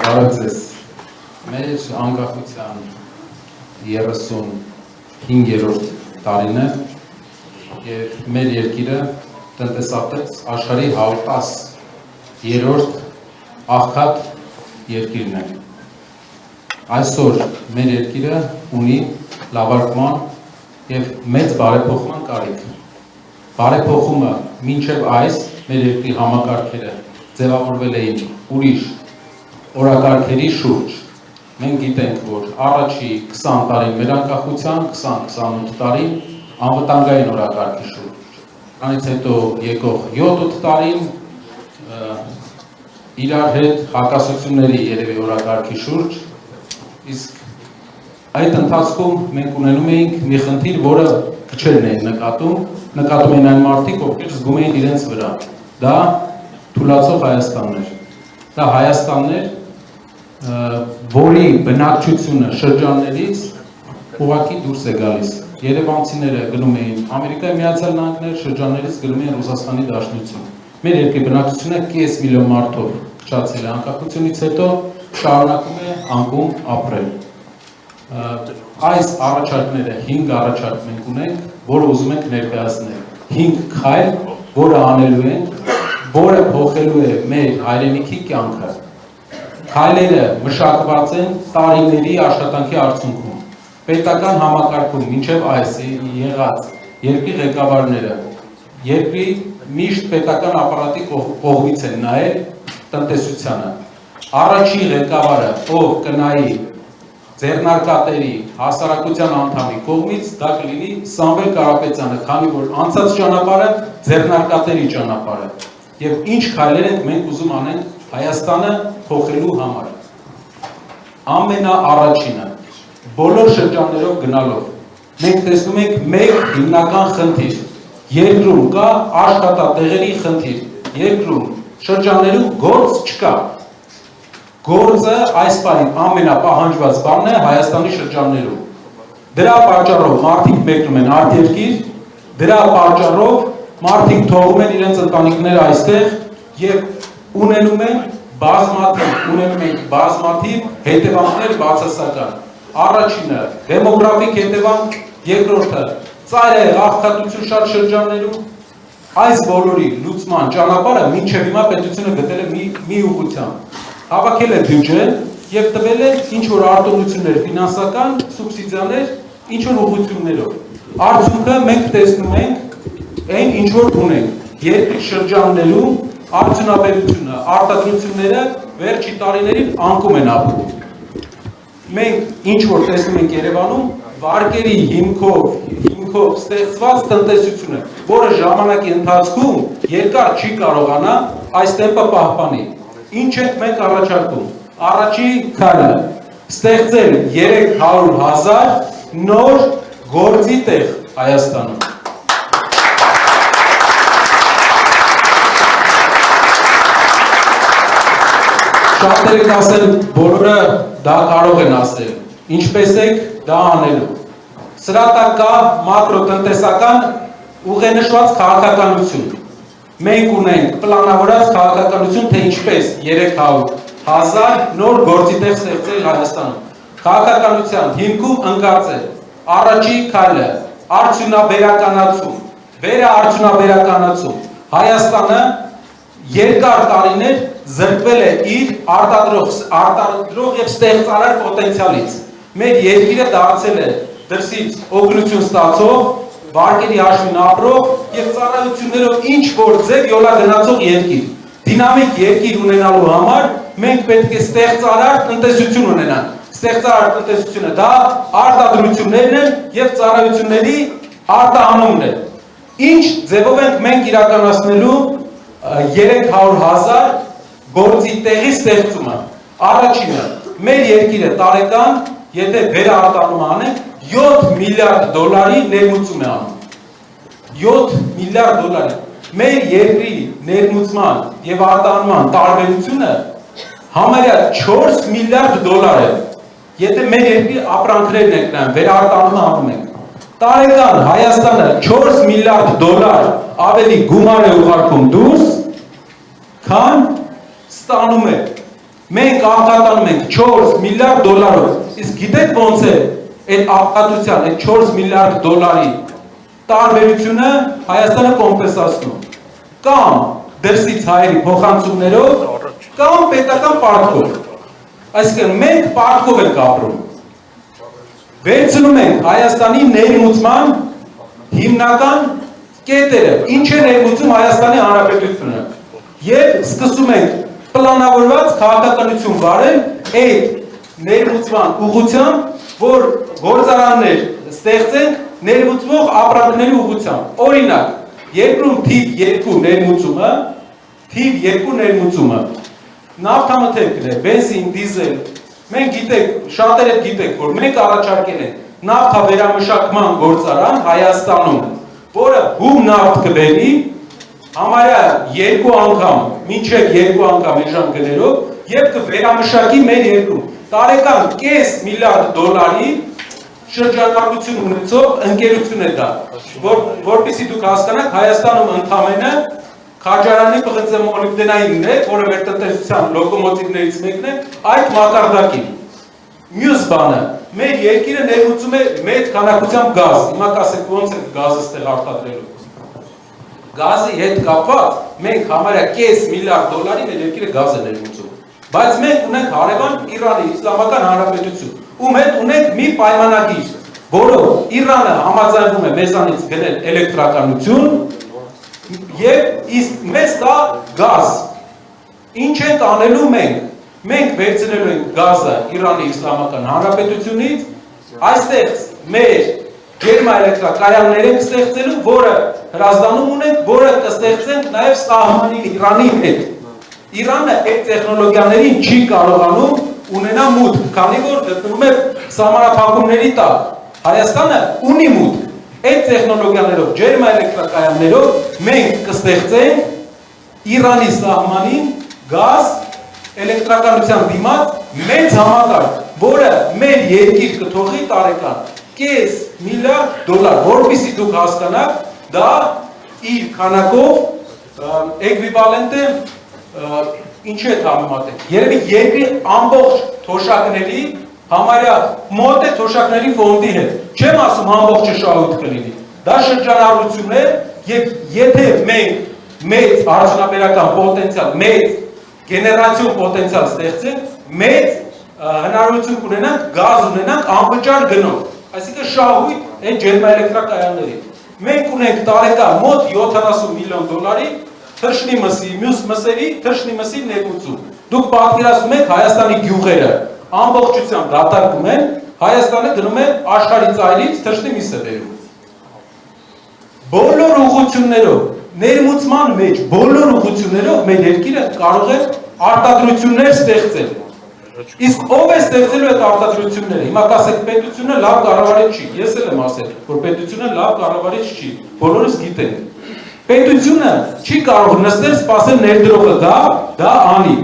Բարև ձեզ, մեր անկախության 35-րդ տարին է և մեր երկիրը տնտեսապես աշխարհի 110-րդ աղքատ երկիրն է։ Այսօր մեր երկիրը ունի լավարկման և մեծ բարեփոխման կարիք։ Բարեփոխումը մինչև այս մեր երկրի համակարգերը ձևավորվել էին ուրիշ օրակարգերի շուրջ։ Մենք գիտենք, որ առաջի 20 տարին մեր անկախության, 20-28 տարին անվտանգային օրակարգի շուրջ։ Դրանից հետո եկող 7-8 տարին իրար հետ հակասությունների երևի օրակարգի շուրջ, իսկ այդ ընթացքում մենք ունենում էինք մի խնդիր, որը քչերն էին նկատում էին այն մարդիկ, ովքեր զգում էին իրենց վրա։ Դա թուլացող Հայաստանն էր։ Դա Հայաստանն էր, որի բնակչությունը շրջաններից ուղղակի դուրս է գալիս։ Երևանցիները գնում էին Ամերիկայի Միացյալ Նահանգներ, շրջաններից գնում էին Ռուսաստանի Դաշնություն։ Մեր երկրի բնակչությունը կես միլիոն մարդով քչացել է անկախությունից հետո, շարունակում է անկում ապրել։ Այս առաջարկները 5 առաջարկ մենք ունենք, որը ուզում ենք ներկայացնել։ 5 քայլ, որը անելու ենք, որը փոխելու է մեր հայրենիքի կյանքը։ Քայլերը մշակված են տարիների աշխատանքի արդյունքում։ Պետական համակարգում մինչև այս եղած երկրի ղեկավարները երկրի միշտ պետական ապարատի կողմից են նայել տնտեսությանը։ Առաջի ղեկավարը, ով կնայի ձեռնարկատերի հասարակության անդամի կողմից, դա կլինի Սամվել Կարապետյանը, քանի որ անցած ճանապարհը ձեռնարկատերի ճանապարհ է։ Եվ ինչ քայլեր ենք մենք ուզում անենք Հայաստանը փոխելու համար։ Ամենաառաջինը, բոլոր շրջաններով գնալով, մենք տեսնում ենք մեկ հիմնական խնդիր։ Երկրում կա աշխատատեղերի խնդիր։ Երկրում շրջաններում գործ չկա։ Գործը այս պահին ամենապահանջված բանն է Հայաստանի շրջաններում։ Դրա պատճառով մարդիկ մեկնում են արտերկիր, դրա պատճառով մարդիկ թողում են իրենց ընտանիքները այստեղ և ունենում են բազմաթիվ հետևանքներ բացասական։ Առաջինը դեմոգրաֆիկ հետևանք, երկրորդը ծայրահեղ աղքատություն շատ շրջաններում։ Այս բոլորի լուծման ճանապարհը մինչև հիմա պետությունը գտել է մի ուղղությամբ։ Հավաքել է բյուջե և տվել է ինչ-որ արտոնություններ, ֆինանսական սուբսիդիաներ, ինչ-որ ուղղություններով։ Արդյունքը մենք տեսնում ենք այն ինչ-որ ունենք։ Երկրի շրջաններում արդյունաբերությունը, արտադրությունները վերջի տարիներին անկում են ապրում։ Մենք ինչ-որ տեսնում ենք Երևանում վարկերի հիմքով ստեղծված տնտեսությունը, որը ժամանակի ընթացքում երկար չի կարողանա այս տեմպը պահպանի։ Ինչ ենք մենք առաջարկում։ Առաջի քայլը ստեղծել 300,000 նոր գործի տեղ Հայաստանում։ Շատերը կասեն, բոլորը դա կարող են ասել։ Ինչպես եք դա անելու։ Սրա տակ կա մակրոտնտեսական ուղենշված քաղաքականություն։ Մենք ունենք պլանավորած քաղաքականություն, թե ինչպես 300,000 նոր գործի տեղ ստեղծել Հայաստանում։ Քաղաքականության հիմքում ընկած է առաջի քայլը արդյունաբերականացում, վերաարդյունաբերականացում։ Հայաստանը երկար տարիներ զրկվել է իր արտադրող և ստեղծարար պոտենցիալից։ Մեր երկիրը դարձել է դրսից օգնություն ստացող, վարկերի հաշվին ապրող և ծառայություններով ինչ-որ ձև յոլա գնացող երկիր։ Դինամիկ երկիր ունենալու համար մենք պետք է ստեղծարար տնտեսություն ունենանք։ Ստեղծարար տնտեսությունը դա արտադրություններն են և ծառայությունների արտահանումն է։ Ինչ ձևով ենք մենք իրականացնելու 300,000 գործի տեղի ստեղծումը։ Առաջինը, մեր երկիրը տարեկան, եթե վերարտանում անենք, $7 միլիարդ ներմուծում է անում։ $7 միլիարդ։ Մեր երկրի ներմուծման և արտահանման տարբերությունը համարյա $4 միլիարդ է։ Եթե մեր երկրի ապրանքներն ենք նայում, վերարտանումը անում ենք։ Տարեկան Հայաստանը $4 միլիարդ ավելի գումար է ուղարկում դուրս, քան ստանում է։ Մենք աղքատանում ենք 4 միլիարդ դոլարով, իսկ գիտեք ոնց է այդ աղքատության, այդ 4 միլիարդ դոլարի տարբերությունը Հայաստանը կոմպենսացնում, կամ դրսից հայերի փոխանցումներով, կամ պետական պարտքով, այսինքն մենք պարտքով ենք ապրում, վերցնում ենք Հայաստանի ներմուծման հիմնական կետերը, ինչ է ներմուծում Հայաստանի Հանրապետությունը, և սկսում ենք պլանավորված քաղաքականություն վարել այդ ներմուծման ուղղությամբ, որ գործարաններ ստեղծենք ներմուծվող ապրանքների ուղղությամբ։ Օրինակ, երկրում թիվ 2 ներմուծումը, նավթամթերքն է, բենզին, դիզել, մենք գիտեք, շատերը գիտեք, որ մենք առաջարկել ենք նավթավերամշակման գործարան Հայաստանում, որը հում նավթ կբերի, համարյա 2 անգամ, մինչև 2 անգամ էժան գներով, և կվերամշակի մեր երկրում, տարեկան կես միլիարդ դոլարի շրջանակություն ունեցող ընկերություն է դա, որպեսզի դուք հասկանաք, Հայաստանում ընդամենը քաջարանի պղծե մոլիբդենայինն է, որը վերտնտեսության լոկոմոտիվներից մեկն է, այդ մակարդակին։ Մյուս բանը, մեր երկիրը ներմուծում է մեծ քանակությամբ գազ, հիմա կասեք ոնց է գազը ստեղ արտադրելու։ Գազի հետ կապված մենք համարյա կես միլիարդ դոլարի մեր երկիրը գազ է ներմուծում, բայց մենք ունենք հարևան Իրանի Իսլամական Հանրապետություն, ում հետ ունենք մի պայմանագիր, որով Իրանը համաձայնվում է մեզանից գնել էլեկտրականություն և իսկ մեզ տա գազ։ Ինչ ենք անելու մենք։ Մենք վերցնելու ենք գազը Իրանի Իսլամական Հանրապետությունից, այստեղ մեր ջերմաէլեկտրակայաններ ենք ստեղծելու, որը հրազդանում ունենք, որը կստեղծենք նաև սահմանին Իրանի հետ։ Իրանը այդ տեխնոլոգիաներին չի կարողանում ունենա մուտք, քանի որ գտնվում է սահմանափակումների տակ։ Հայաստանը ունի մուտք։ Այդ տեխնոլոգիաներով, ջերմաէլեկտրակայաններով մենք կստեղծենք Իրանի սահմանին գազ էլեկտրականության դիմաց մեծ համակարգ, որը մեր երկիր կթողի տարեկան կես միլիարդ դոլար, որպեսզի դուք հասկանաք, դա իր քանակով էկվիվալենտ է ինչի հետ համեմատենք։ Երևի երկրի ամբողջ թոշակների համարյա մոտ է թոշակների ֆոնդի հետ։ Չեմ ասում ամբողջը շահույթ կլինի։ Դա շրջանառություն է, եւ եթե մենք մեծ արդյունաբերական պոտենցիալ, մեծ գեներացիոն պոտենցիալ ստեղծենք, մեծ հնարավորություն կունենանք գազ ունենանք անվճար գնով, այսինքն շահույթ այդ ջերմաէլեկտրակայանների։ Մենք ունենք տարեկան մոտ 70 միլիոն դոլարի թռչնի մյուս մսերի թռչնի ներմուծում։ Դուք պատկերացնում եք Հայաստանի գյուղերը ամբողջությամբ դատարկում են, Հայաստանը գնում է աշխարհի ծայրից թռչնի միսը բերում։ Բոլոր ուղղություններով, ներմուծման մեջ բոլոր ուղղություններով մեր երկիրը կարող է արտադրություններ ստեղծել։ Իսկ ով է ստեղծելու այդ արտադրությունները։ Հիմա կասեք պետությունը լավ կառավարիչ չի։ Ես էլ եմ ասել, որ պետությունը լավ կառավարիչ չի։ Բոլորս գիտենք։ Պետությունը չի կարող նստել սպասել ներդրողը դա անի։